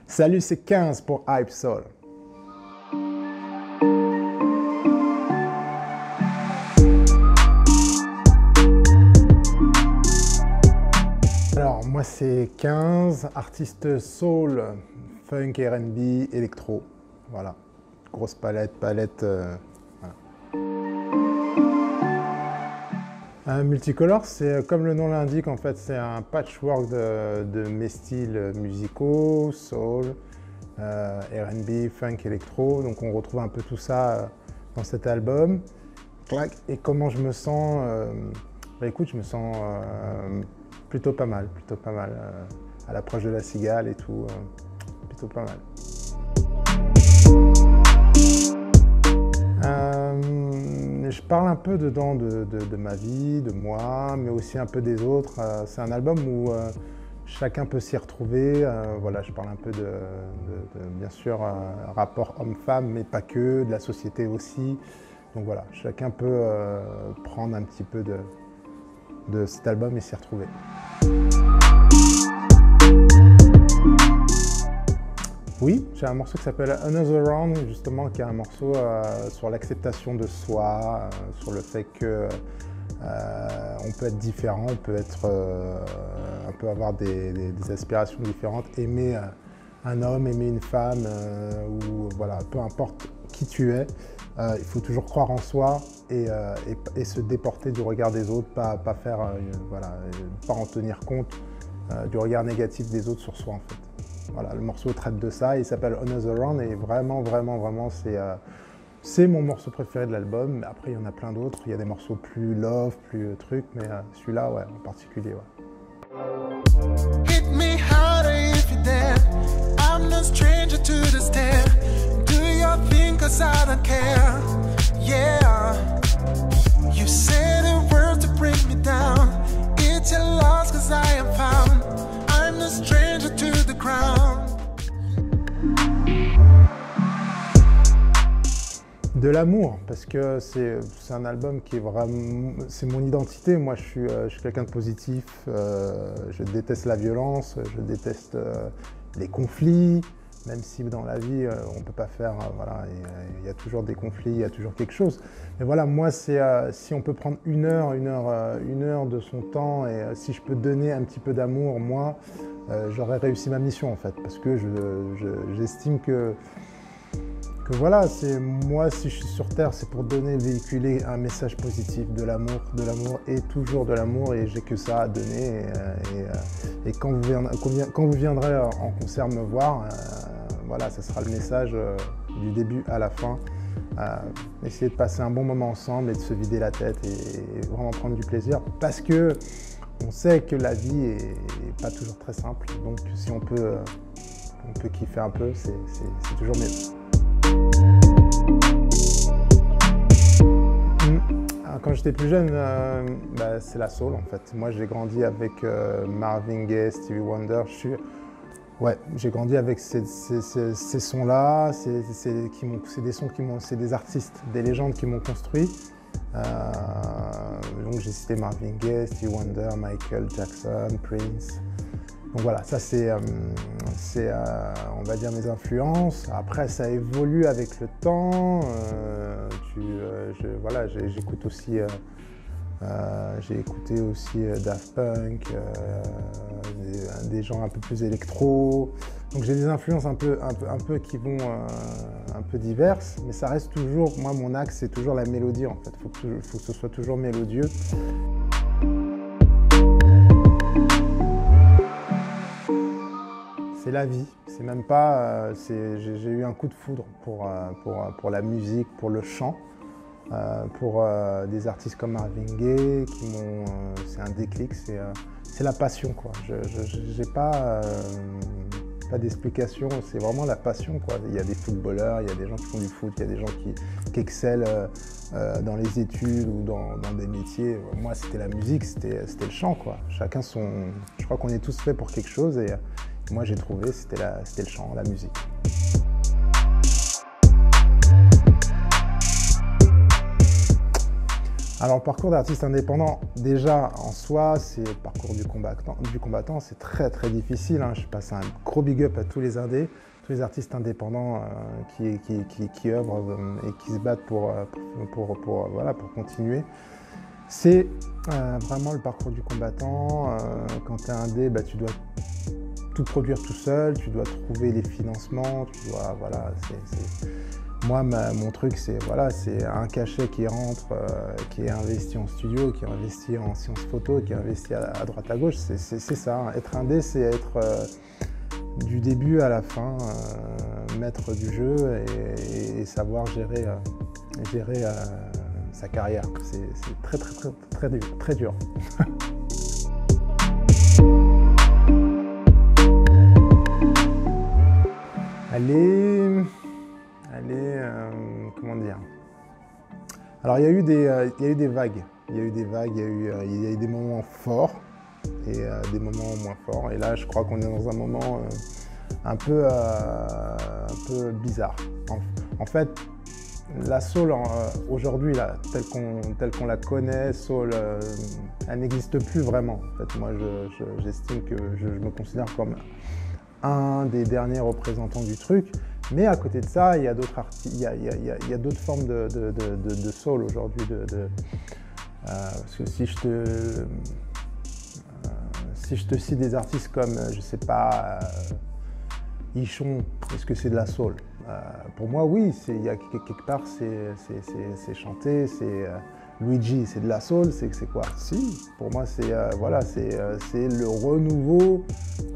Salut, c'est 15 pour Hype Soul. Alors, moi, c'est 15, artiste soul, funk, R&B, électro. Voilà, grosse palette. Voilà. Multicolor, c'est comme le nom l'indique, en fait, c'est un patchwork de mes styles musicaux, soul, R&B, funk, électro. Donc on retrouve un peu tout ça dans cet album. Et comment je me sens écoute, je me sens plutôt pas mal, à l'approche de la cigale et tout, plutôt pas mal. Je parle un peu dedans de ma vie, de moi, mais aussi un peu des autres. C'est un album où chacun peut s'y retrouver. Voilà, je parle un peu bien sûr, rapport homme-femme, mais pas que, de la société aussi. Donc voilà, chacun peut prendre un petit peu de cet album et s'y retrouver. Oui, j'ai un morceau qui s'appelle Another Round, justement, qui est un morceau sur l'acceptation de soi, sur le fait que on peut être différent, on peut avoir des aspirations différentes, aimer un homme, aimer une femme, ou voilà, peu importe qui tu es, il faut toujours croire en soi et se déporter du regard des autres, pas en tenir compte du regard négatif des autres sur soi, en fait. Voilà, le morceau traite de ça, il s'appelle Another Round et vraiment, c'est mon morceau préféré de l'album. Après, il y en a plein d'autres, il y a des morceaux plus love, plus trucs, mais celui-là, ouais, en particulier, ouais. Hit me harder if you're there. I'm no stranger to the stare. Do your thing 'cause I don't care. Yeah. You say the words to bring me down. It's your loss 'cause I am found. I'm no stranger to the ground. De l'amour, parce que c'est un album qui est vraiment, c'est mon identité. Moi, je suis quelqu'un de positif. Je déteste la violence, je déteste les conflits. Même si dans la vie, on ne peut pas faire, voilà, il y a toujours des conflits, il y a toujours quelque chose. Mais voilà, moi, c'est si on peut prendre une heure de son temps et si je peux donner un petit peu d'amour, moi, j'aurais réussi ma mission, en fait. Parce que j'estime que voilà, moi, si je suis sur Terre, c'est pour véhiculer un message positif, de l'amour et toujours de l'amour, et j'ai que ça à donner. Et quand vous viendrez en concert me voir, voilà, ce sera le message du début à la fin. Essayer de passer un bon moment ensemble et de se vider la tête et vraiment prendre du plaisir, parce que on sait que la vie est pas toujours très simple. Donc si on peut kiffer un peu, c'est toujours mieux. Quand j'étais plus jeune, c'est la soul, en fait. Moi, j'ai grandi avec Marvin Gaye, Stevie Wonder. J'ai grandi avec ces sons-là. C'est des artistes, des légendes qui m'ont construit. Donc j'ai cité Marvin Gaye, Stevie Wonder, Michael Jackson, Prince. Donc voilà, ça c'est on va dire mes influences. Après ça évolue avec le temps. J'écoute aussi, j'ai écouté aussi Daft Punk, des gens un peu plus électro. Donc j'ai des influences un peu qui vont un peu diverses, mais ça reste toujours, moi mon axe c'est toujours la mélodie, en fait. Faut que ce soit toujours mélodieux. C'est la vie, c'est même pas, j'ai eu un coup de foudre pour la musique, pour le chant, pour des artistes comme Marvin Gaye qui m'ont, c'est un déclic, c'est la passion, quoi. J'ai pas d'explication, c'est vraiment la passion, quoi. Il y a des footballeurs, il y a des gens qui font du foot, il y a des gens qui excellent dans les études ou dans des métiers. Moi, c'était la musique, c'était le chant, quoi. Chacun je crois qu'on est tous faits pour quelque chose et moi j'ai trouvé c'était le chant, la musique. Alors, le parcours d'artiste indépendant, déjà en soi, c'est le parcours du combattant, c'est très très difficile. Hein. Je passe un gros big up à tous les indés, tous les artistes indépendants qui œuvrent et qui se battent pour continuer. C'est vraiment le parcours du combattant. Quand tu es indé, tu dois tout produire tout seul, tu dois trouver les financements, tu dois, voilà, Moi, mon truc, c'est un cachet qui rentre, qui est investi en studio, qui est investi en sciences photo, qui est investi à droite à gauche. C'est ça. Hein. Être indé, c'est être du début à la fin, maître du jeu et savoir gérer sa carrière. C'est très, très, très, très, très dur. Comment dire? Alors il y a eu des vagues. Il y a eu des moments forts et des moments moins forts. Et là, je crois qu'on est dans un moment un peu bizarre. En fait, la soul aujourd'hui, telle qu'on la connaît, soul, elle n'existe plus vraiment. En fait, moi, j'estime que je me considère comme un des derniers représentants du truc. Mais à côté de ça, il y a d'autres formes de soul aujourd'hui. Parce que si je te cite des artistes comme, je sais pas, Ichon, est-ce que c'est de la soul? Pour moi, oui. Il y a quelque part, c'est chanté, c'est Luigi, c'est de la soul, c'est quoi? Si, pour moi, c'est le renouveau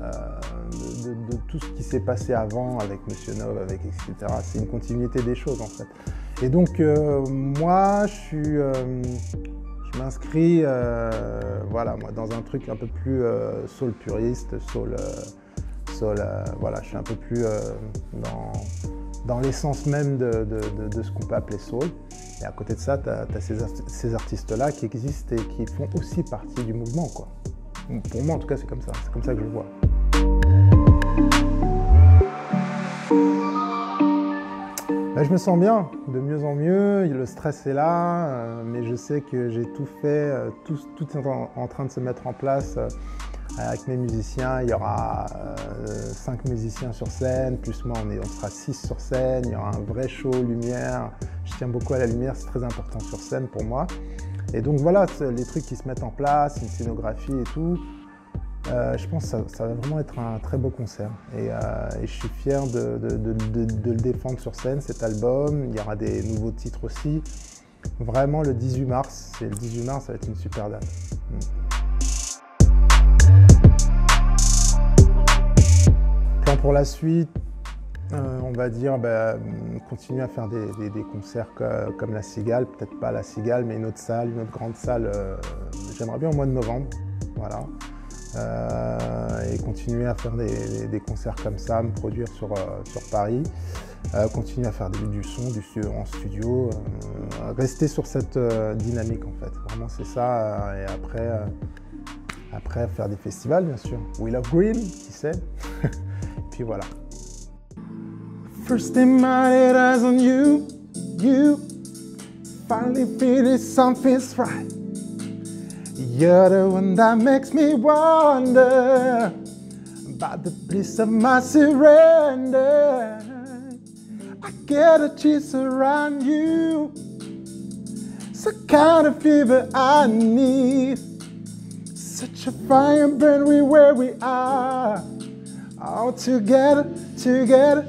de tout ce qui s'est passé avant avec Monsieur Nov, etc. C'est une continuité des choses, en fait. Et donc, moi, je m'inscris moi, dans un truc un peu plus soul puriste, soul, je suis un peu plus dans l'essence même de ce qu'on peut appeler soul. Et à côté de ça, tu as ces artistes-là qui existent et qui font aussi partie du mouvement, quoi. Pour moi, en tout cas, c'est comme ça que je le vois. Je me sens bien, de mieux en mieux, le stress est là, mais je sais que j'ai tout fait, tout est en train de se mettre en place. Avec mes musiciens, il y aura 5 musiciens sur scène, plus moi on sera 6 sur scène, il y aura un vrai show, lumière. Je tiens beaucoup à la lumière, c'est très important sur scène pour moi. Et donc voilà, les trucs qui se mettent en place, une scénographie et tout, je pense que ça va vraiment être un très beau concert. Et je suis fier de le défendre sur scène, cet album. Il y aura des nouveaux titres aussi. Vraiment le 18 mars, ça va être une super date. Plan pour la suite, on va dire continuer à faire des concerts comme la Cigale, peut-être pas la Cigale, mais une autre grande salle. J'aimerais bien au mois de novembre, voilà. Et continuer à faire des concerts comme ça, me produire sur Paris, continuer à faire du son en studio, rester sur cette dynamique en fait. Vraiment c'est ça, et après faire des festivals bien sûr. We Love Green, qui sait. Puis voilà. First in my head, eyes on you, finally feeling something's right. You're the one that makes me wonder about the bliss of my surrender. I get a chance around you, it's the kind of fever I need. Such a fire burn where we are, all together, yeah.